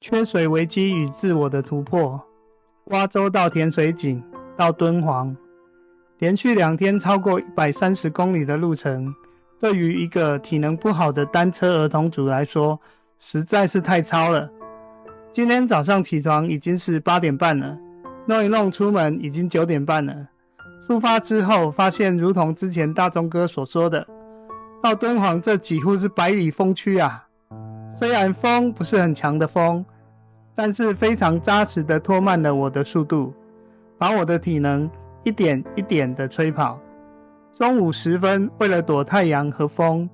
缺水危机与自我的突破。瓜州到甜水井到敦煌，连续2天超过130公里的路程，对于一个体能不好的单车儿童族来说，实在是太超了。今天早上起床已经是8点半了，弄一弄出门已经9点半了。出发之后发现，如同之前大钟哥所说的，到敦煌这几乎是百里风区啊。虽然风不是很强的风，但是非常扎实的拖慢了我的速度，把我的体能一点一点的催跑。中午时分，为了躲太阳和风，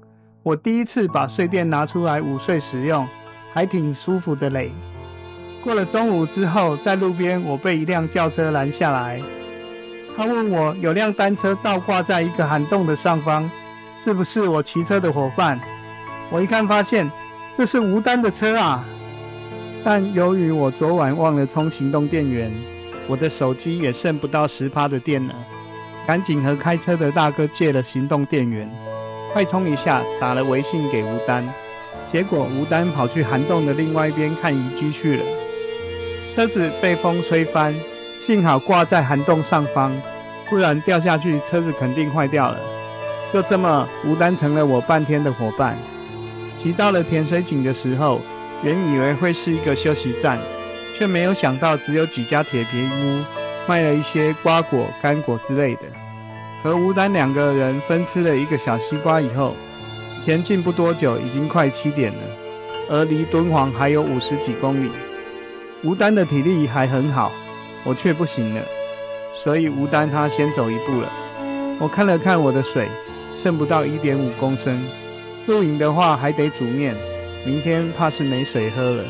我第一次把睡垫拿出来午睡使用，还挺舒服的嘞。过了中午之后，在路边我被一辆轿车拦下来，他问我有辆单车倒挂在一个涵洞的上方，是不是我骑车的伙伴？我一看发现这是吴丹的车啊，但由于我昨晚忘了充行动电源，我的手机也剩不到10%的电了，赶紧和开车的大哥借了行动电源，快充一下，打了微信给吴丹。结果吴丹跑去涵洞的另外一边看遗迹去了，车子被风吹翻，幸好挂在涵洞上方，不然掉下去车子肯定坏掉了。就这么，吴丹成了我半天的伙伴。骑到了甜水井的时候，原以为会是一个休息站，却没有想到只有几家铁皮屋，卖了一些瓜果、干果之类的。和吴丹2个人分吃了一个小西瓜以后，前进不多久，已经快7点了，而离敦煌还有50几公里。吴丹的体力还很好，我却不行了，所以吴丹他先走一步了。我看了看我的水，剩不到 1.5 公升，露营的话还得煮面，明天怕是没水喝了，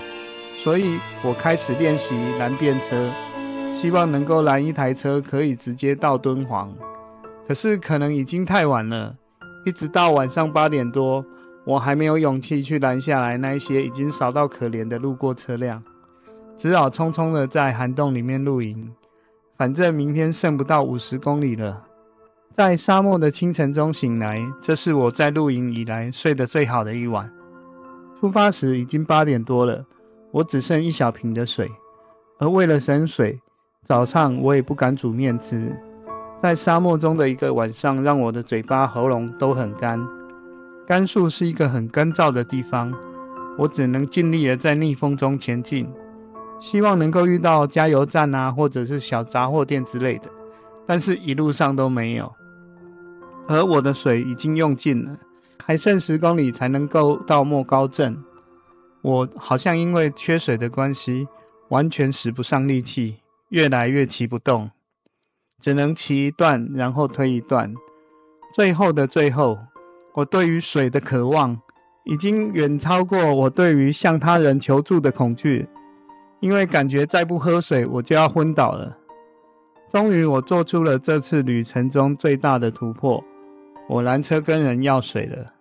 所以我开始练习拦便车，希望能够拦一台车可以直接到敦煌。可是可能已经太晚了，一直到晚上8点多，我还没有勇气去拦下来那一些已经少到可怜的路过车辆，只好匆匆的在涵洞里面露营，反正明天剩不到50公里了。在沙漠的清晨中醒来，这是我在露营以来睡得最好的一晚。出发时已经8点多了，我只剩1小瓶的水，而为了省水，早上我也不敢煮面吃。在沙漠中的一个晚上，让我的嘴巴、喉咙都很干。甘肃是一个很干燥的地方，我只能尽力的在逆风中前进，希望能够遇到加油站啊，或者是小杂货店之类的，但是一路上都没有。而我的水已经用尽了，还剩10公里才能够到莫高镇。我好像因为缺水的关系，完全使不上力气，越来越骑不动，只能骑一段然后推一段。最后的最后，我对于水的渴望已经远超过我对于向他人求助的恐惧，因为感觉再不喝水我就要昏倒了。终于我做出了这次旅程中最大的突破，我拦车跟人要水了。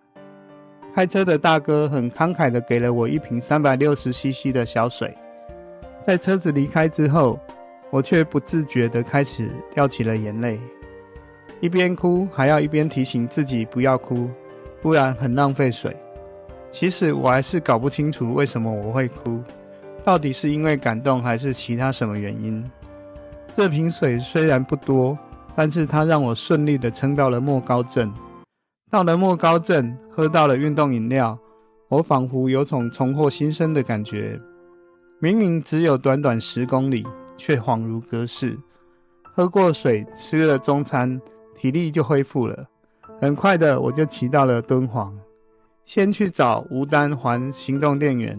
开车的大哥很慷慨地给了我一瓶 360cc 的小水。在车子离开之后，我却不自觉地开始掉起了眼泪，一边哭还要一边提醒自己不要哭，不然很浪费水。其实我还是搞不清楚为什么我会哭，到底是因为感动还是其他什么原因。这瓶水虽然不多，但是它让我顺利地撑到了莫高镇。到了莫高镇，喝到了运动饮料，我仿佛有种重获新生的感觉。明明只有短短10公里，却恍如隔世。喝过水，吃了中餐，体力就恢复了。很快的，我就骑到了敦煌。先去找吴丹还行动电源，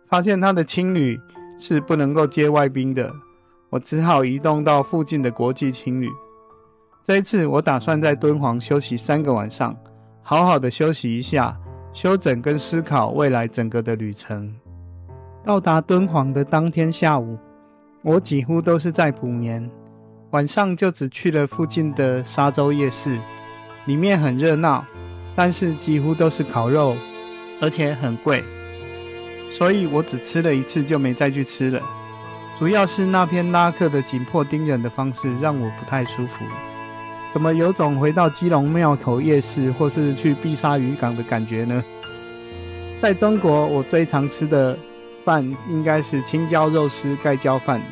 发现他的青旅是不能够接外宾的，我只好移动到附近的国际青旅。这一次我打算在敦煌休息3个晚上，好好的休息一下，休整跟思考未来整个的旅程。到达敦煌的当天下午，我几乎都是在补眠，晚上就只去了附近的沙洲夜市，里面很热闹，但是几乎都是烤肉，而且很贵，所以我只吃了1次就没再去吃了。主要是那篇拉客的紧迫盯人的方式让我不太舒服，怎么有种回到基隆庙口夜市或是去碧沙渔港的感觉呢？在中国我最常吃的饭应该是青椒肉丝盖浇饭的，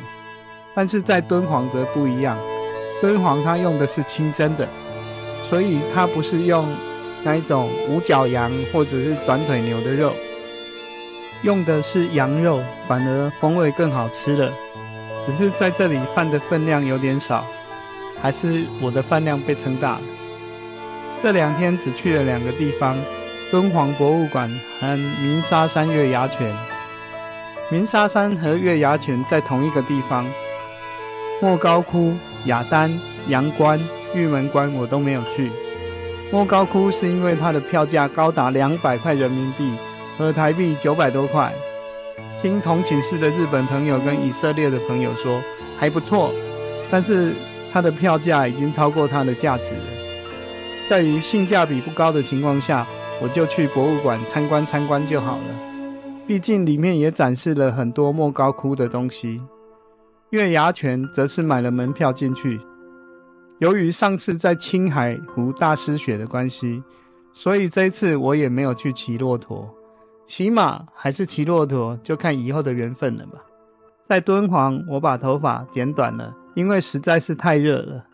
但是在敦煌则不一样，敦煌它用的是清蒸的，所以它不是用那一种五角羊或者是短腿牛的肉，用的是羊肉，反而风味更好吃了。只是在这里饭的分量有点少，还是我的饭量被撑大了。这2天只去了2个地方，敦煌博物馆和鸣沙山月牙泉。鸣沙山和月牙泉在同一个地方，莫高窟、雅丹、阳关、玉门关我都没有去。莫高窟是因为它的票价高达200块人民币，合台币900多块。听同寝室的日本朋友跟以色列的朋友说还不错，但是它的票价已经超过它的价值了。在于性价比不高的情况下，我就去博物馆参观参观就好了，毕竟里面也展示了很多莫高窟的东西。月牙泉则是买了门票进去，由于上次在青海湖大失血的关系，所以这一次我也没有去骑骆驼，骑马还是骑骆驼就看以后的缘分了吧。在敦煌我把头发剪短了，因为实在是太热了。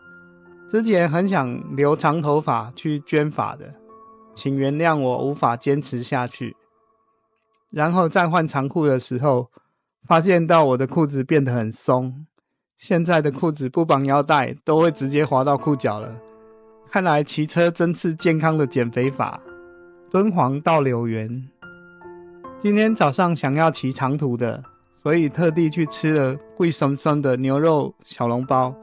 之前很想留长头发去捐发的，请原谅我无法坚持下去。然后在换长裤的时候，发现到我的裤子变得很松，现在的裤子不绑腰带都会直接滑到裤脚了。看来骑车真是健康的减肥法。敦煌到柳园，今天早上想要骑长途的，所以特地去吃了贵松松的牛肉小笼包，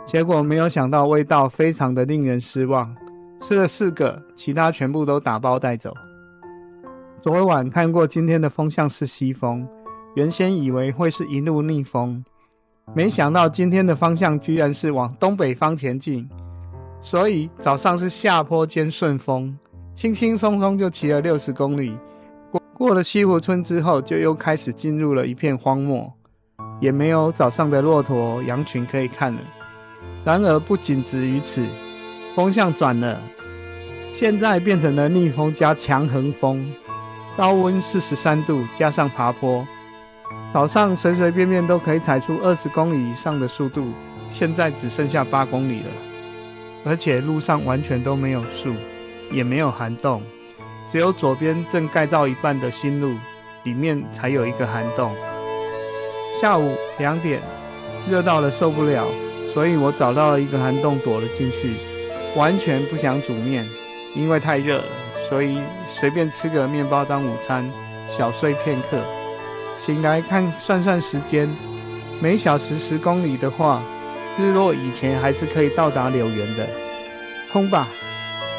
结果没有想到味道非常的令人失望，吃了4个，其他全部都打包带走。昨晚看过今天的风向是西风，原先以为会是一路逆风，没想到今天的方向居然是往东北方前进，所以早上是下坡兼顺风，轻轻松松就骑了60公里。过了西湖村之后，就又开始进入了一片荒漠，也没有早上的骆驼羊群可以看了。然而不仅止于此，风向转了，现在变成了逆风加强横风，高温43度加上爬坡，早上随随便便都可以踩出20公里以上的速度，现在只剩下8公里了，而且路上完全都没有树，也没有涵洞，只有左边正盖造一半的新路里面才有一个涵洞。下午2点，热到了受不了，所以我找到了一个涵洞躲了进去，完全不想煮面，因为太热了，所以随便吃个面包当午餐，小睡片刻。醒来算算时间，每小时10公里的话，日落以前还是可以到达柳园的。冲吧，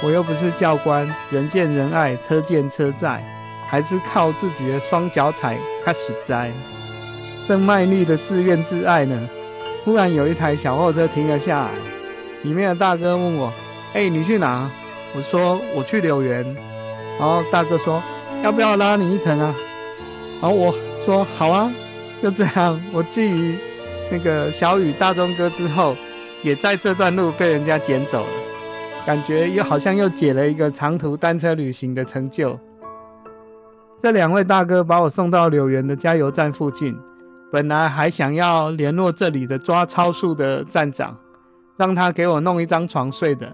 我又不是教官，人见人爱，车见车载，还是靠自己的双脚踩较实在。正卖力的自怨自艾呢，忽然有一台小货车停了下来，里面的大哥问我：你去哪？我说我去柳园。然后大哥说要不要拉你一程啊？然后我说好啊。就这样，我觊觎那个小雨大钟哥之后，也在这段路被人家捡走了，感觉好像又解了一个长途单车旅行的成就。这2位大哥把我送到柳园的加油站附近，本来还想要联络这里的抓超速的站长，让他给我弄一张床睡的。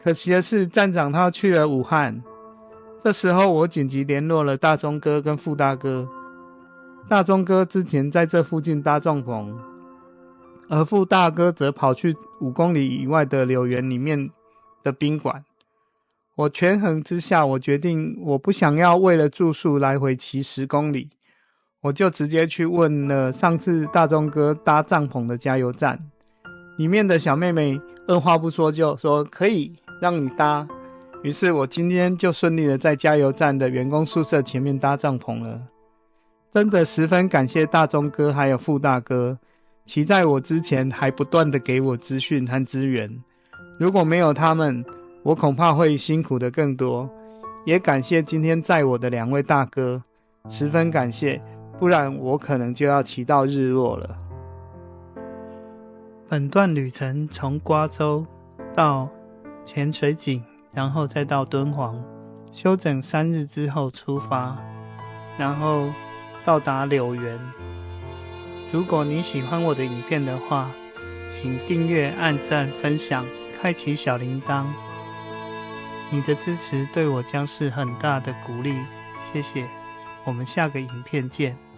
可惜的是，站长他去了武汉。这时候我紧急联络了大钟哥跟傅大哥。大钟哥之前在这附近搭帐篷，而傅大哥则跑去5公里以外的柳园里面的宾馆。我权衡之下，我决定我不想要为了住宿来回骑10公里，我就直接去问了上次大钟哥搭帐篷的加油站，里面的小妹妹二话不说就说可以让你搭。于是我今天就顺利的在加油站的员工宿舍前面搭帐篷了。真的十分感谢大钟哥还有傅大哥，骑在我之前还不断的给我资讯和支援，如果没有他们，我恐怕会辛苦的更多。也感谢今天载我的2位大哥，十分感谢，不然我可能就要骑到日落了。本段旅程从瓜州到潜水井，然后再到敦煌，休整3日之后出发，然后到达柳园。如果你喜欢我的影片的话，请订阅、按赞、分享，开启小铃铛。你的支持对我将是很大的鼓励，谢谢。我们下个影片见。